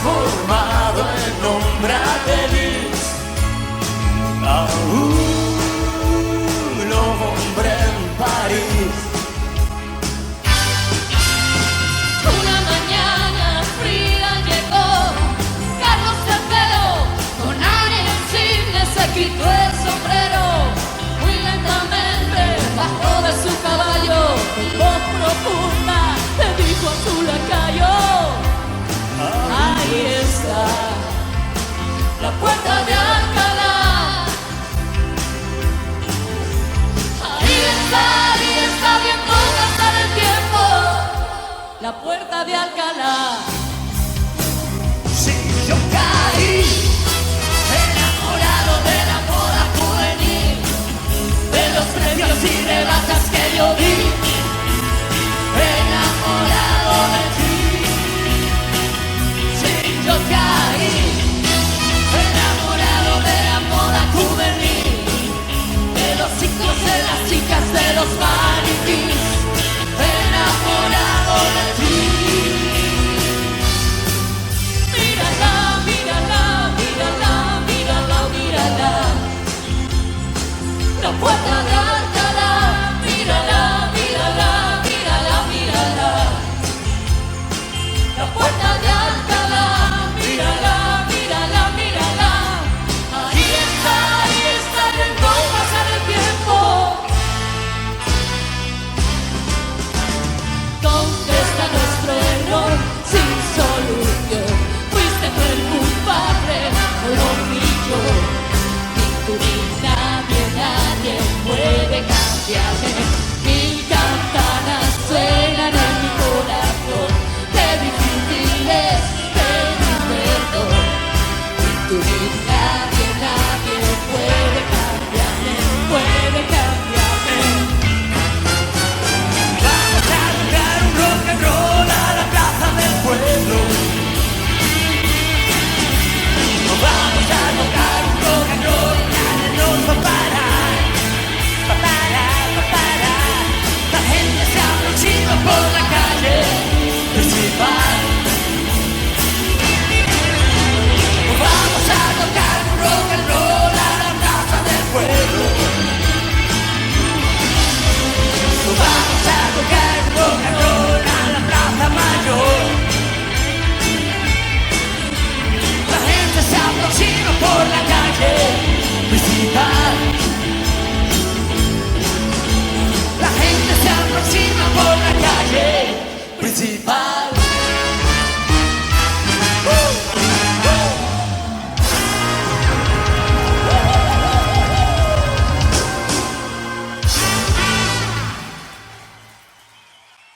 transformado en hombre feliz. A un hombre en París. Una mañana fría llegó Carlos III, con aire insigne se quitó el sombrero. Muy lentamente bajó de su caballo, con voz profunda le dijo a su lacayo: ahí está la puerta de Alcalá. Ahí está viendo pasar el tiempo, la puerta de Alcalá. Si yo caí enamorado de la moda juvenil, de los precios y rebajas que yo vi, enamorado de ti. Si yo caí enamorado de la moda juvenil, de los chicos, de las chicas, de los maniquís, enamorado de ti. Mírala, mírala, mírala, mírala, mírala, la puerta de Alcalá. Mírala, mírala, mírala, mírala, la puerta de Alcalá. Mírala, mírala, mírala, ahí está viendo pasar el tiempo. ¿Dónde está nuestro error sin solución? Fuiste tú el culpable, o lo fui yo. Ni tú ni nadie puede cambiarme.